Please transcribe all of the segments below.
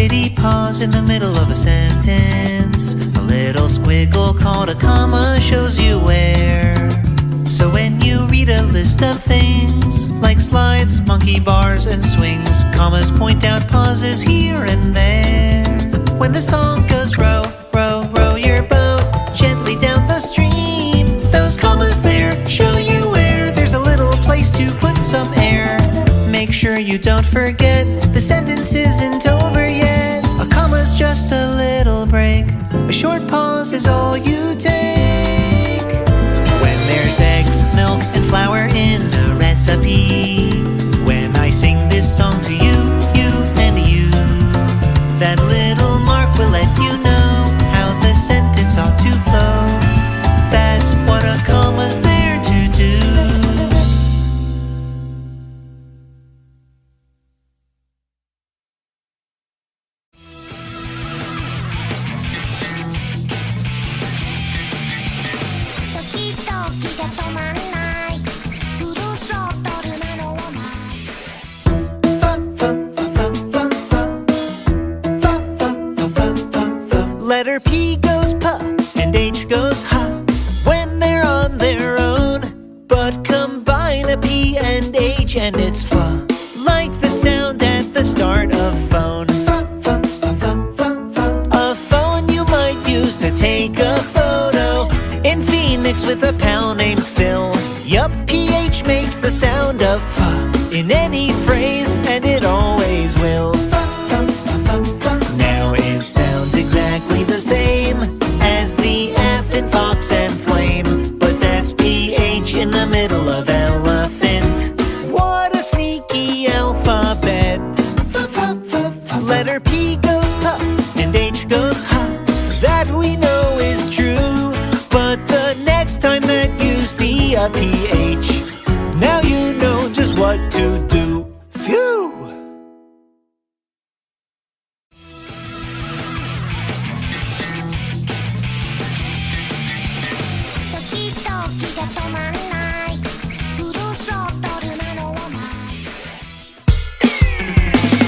bitty pause in the middle of a sentence. A little squiggle called a comma shows you where. So when you read a list of things like slides, monkey bars, and swings, commas point out pauses here and there. When the song goes row, row, row your boat gently down the stream, those commas there show you where there's a little place to put some air. Make sure you don't forget the sentence isn't over yet. A comma's just a little break. A short pause is all you take. When there's eggs, milk, and flour in a recipe. When I sing this song to you, you, and you, that little mark will let you know how the sentence ought to flow. That's what a comma's there to do. Letter P goes pa and H goes ha when they're on their own, but combine a P and H and it's fa, like the sound at the start of phone. A phone you might use to take a photo in Phoenix with a pal named Phil. Yup, PH makes the sound of fa in any phrase, and it always will. Now it sounds exactly the same as the F in fox and flame, but that's PH in the middle of elephant. What a sneaky alphabet. Letter P goes pa and H goes ha. That we know is true, but the next time that you see a PH, now you know just what to do. Phew!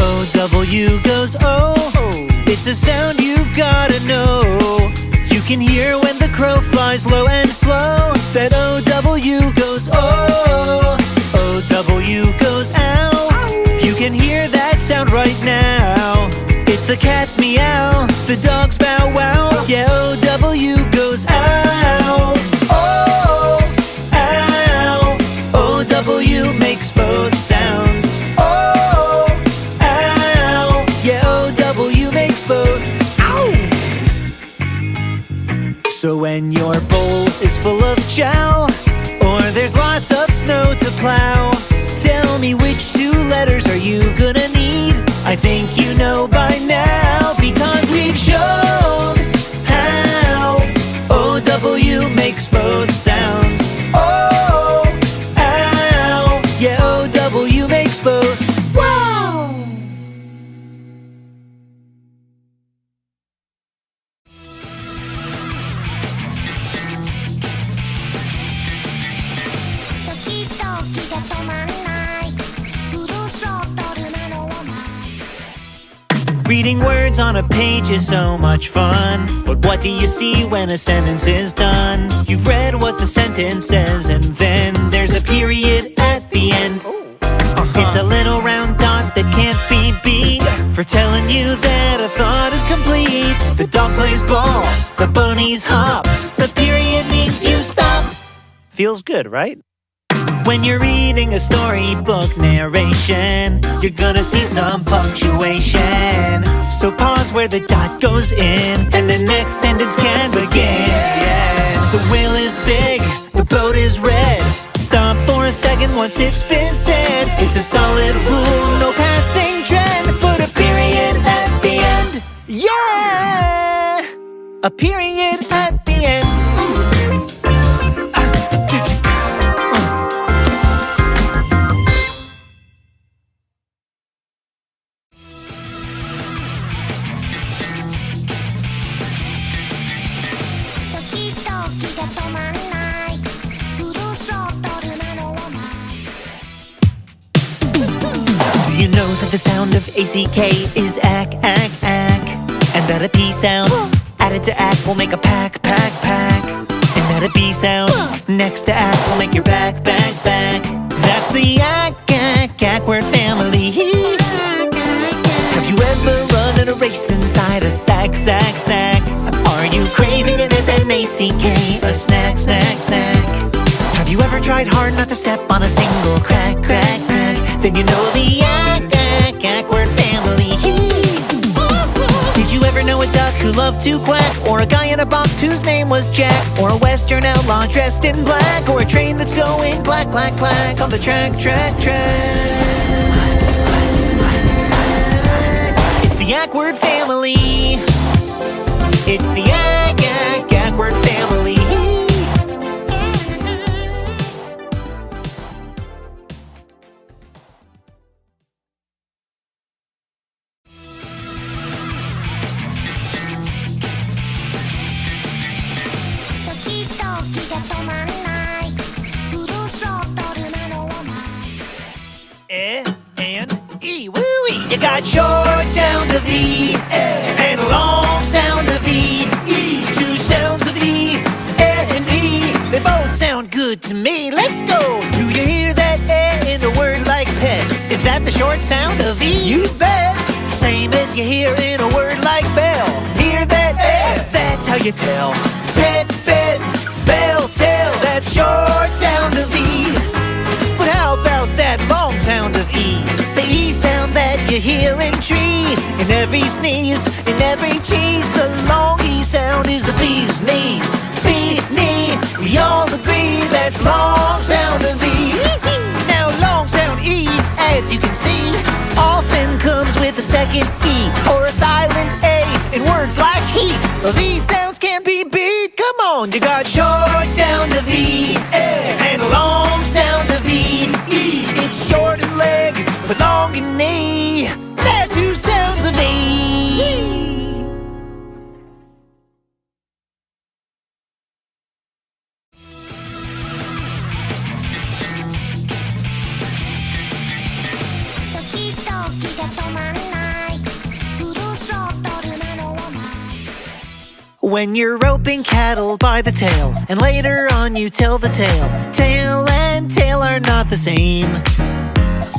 O-W goes oh, it's a sound you've gotta know. You can hear when the crow flies low and slow. That O-W goes oh, O-W goes ow. You can hear that sound right now. It's the cat's meow, the dog's bow wow. Yeah, O-W goes ow, oh, ow. O-W makes both sounds. Oh, ow. Yeah, O-W makes both. Ow! So when your bowl is full of chow, or there's lots of snow to plow, tell me which two letters are you gonna need? I think you know by now, because we've shown how O-W makes both sounds. Oh, ow. Yeah, O-W makes both. Wow! Reading words on a page is so much fun, but what do you see when a sentence is done? You've read what the sentence says, and then there's a period at the end. It's a little round dot that can't be beat for telling you that a thought is complete. The dog plays ball, the bunnies hop, the period means you stop. Feels good, right? When you're reading a storybook narration, you're gonna see some punctuation. So pause where the dot goes in, and the next sentence can begin. Yeah. The whale is big, the boat is red. Stop for a second once it's been said. It's a solid rule, no passing trend. Put a period at the end. Yeah! A period at the end. Do you know that the sound of ACK is ack, ack, That a P sound added to act will make a pack, pack, pack. And that a B sound next to act will make your back, back, back. That's the ack word family. Have you ever run in a race inside a sack, sack, sack? Are you craving an S-N-A-C-K, a snack, snack, snack? Have you ever tried hard not to step on a single crack, crack, crack? Then you know the ack word family. Did you ever know a duck who loved to quack? Or a guy in a box whose name was Jack? Or a western outlaw dressed in black? Or a train that's going clack, clack, clack on the track, track, track? It's the ack word family. It's the ack word family. E, woo-wee. You got short sound of E and long sound of E. Two sounds of E and E. They both sound good to me. Let's go. Do you hear that in a word like pet? Is that the short sound of E? You bet. Same as you hear in a word like bell. Hear that that's how you tell. Pet, bet, bell, tell. That's short sound of E. But how about that long sound of E? The E sound that you hear in tree. In every sneeze, in every cheese. The long E sound is the bee's knees. B, knee, we all agree that's long sound of E. Now long sound E, as you can see, often comes with a second E or a silent A in words like heat. Those E sounds can't be beat. Come on, you got short sound of E and long sound of E. It's short in leg, but long in knee. They're two sounds of E. When you're roping cattle by the tail, and later on you tell the tale. Tail and tail are not the same.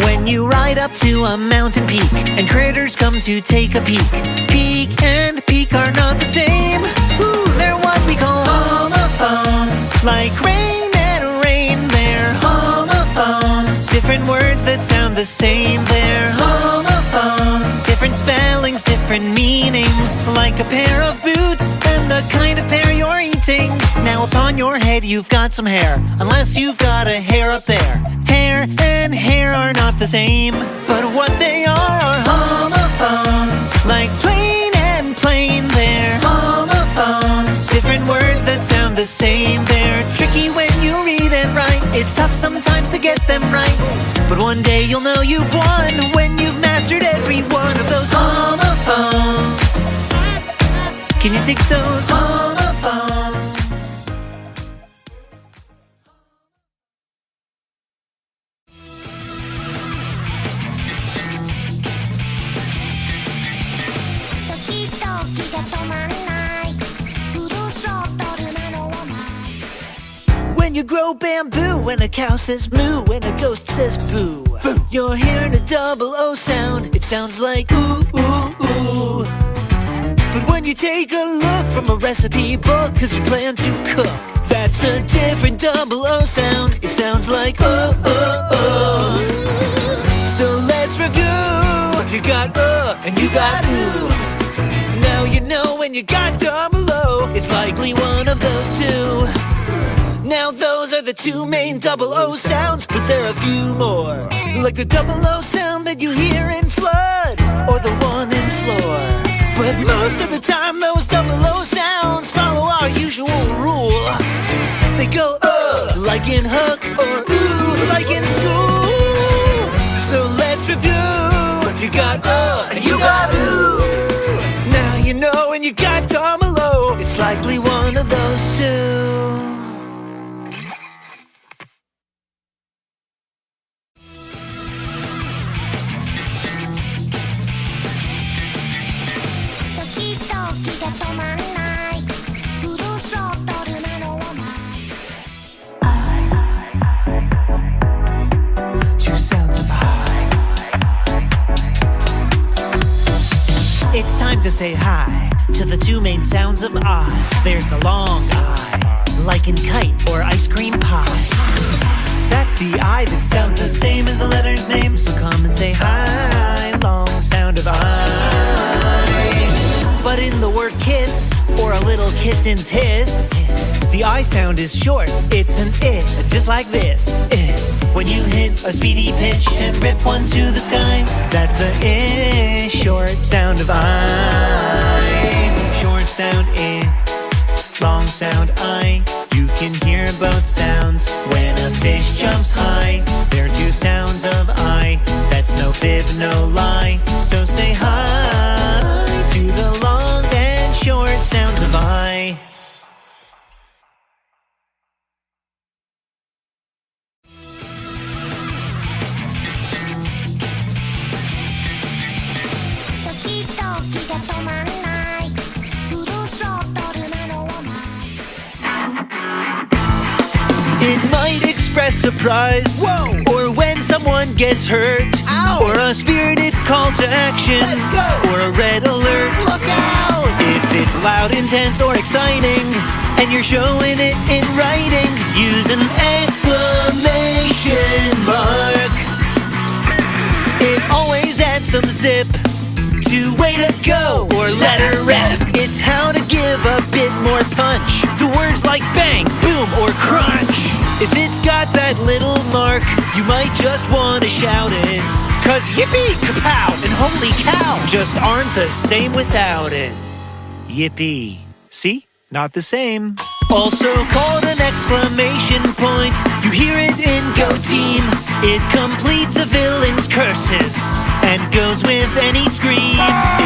When you ride up to a mountain peak, and critters come to take a peek. Peak and peak are not the same. Ooh, they're what we call homophones. Like rain and rain, they're homophones. Different words that sound the same, they're homophones. Different spellings, different meanings. Like a pair of boots and the kind of pear you're eating. Now upon your head you've got some hair, unless you've got a hair up there. Hair and hair are not the same, but what they are homophones. Like plain and plain, they're homophones. Different words that sound the same, they're tricky when you read and write. It's tough sometimes to get them right, but one day you'll know you've won when you've mastered every one of those homophones. Can you dig those homophones? When you grow bamboo, when a cow says moo, when a ghost says boo, boo. You're hearing a double O sound. It sounds like ooh, ooh, ooh. But when you take a look from a recipe book, cause you plan to cook, that's a different double O sound. It sounds like oh, oh, oh. So let's review. You got and you got ooh. Now you know when you got double O, it's likely one of those two. Now those are the two main double O sounds, but there are a few more. Like the double O sound that you hear in flood, or the one in floor. But most of the time those double O sounds follow our usual rule. They go like in hook, or ooh like in school. So let's review. You got and you got ooh. Now you know when you got double O, it's likely one of those two. say hi to the two main sounds of I. There's the long I, like in kite or ice cream pie. That's the I that sounds the same as the letter's name. So come and say hi, long sound of I. But in the word kiss, or a little kitten's hiss, the I sound is short, it's an I, just like this. When you hit a speedy pitch and rip one to the sky, that's the I, short sound of I. Short sound I, long sound I. You can hear both sounds when a fish jumps high. They're two sounds of I, that's no fib, no lie. So say hi to the long and short sounds of I. It might express surprise, whoa, or when someone gets hurt, ow, or a spirited call to action, let's go, or a red alert, look out. If it's loud, intense, or exciting, and you're showing it in writing, use an exclamation mark. It always adds some zip to way to go or let her rip. It's how to give a bit more punch to words like bang, boom, or crunch. If it's got that little mark, you might just want to shout it, 'cause yippee, kapow, and holy cow just aren't the same without it. Yippee. See? Not the same. Also called an exclamation point. You hear it in Go Team. It completes a villain's curses and goes with any scream.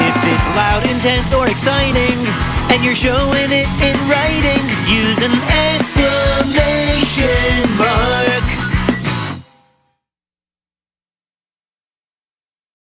If it's loud, intense, or exciting, and you're showing it in writing, use an exclamation mark.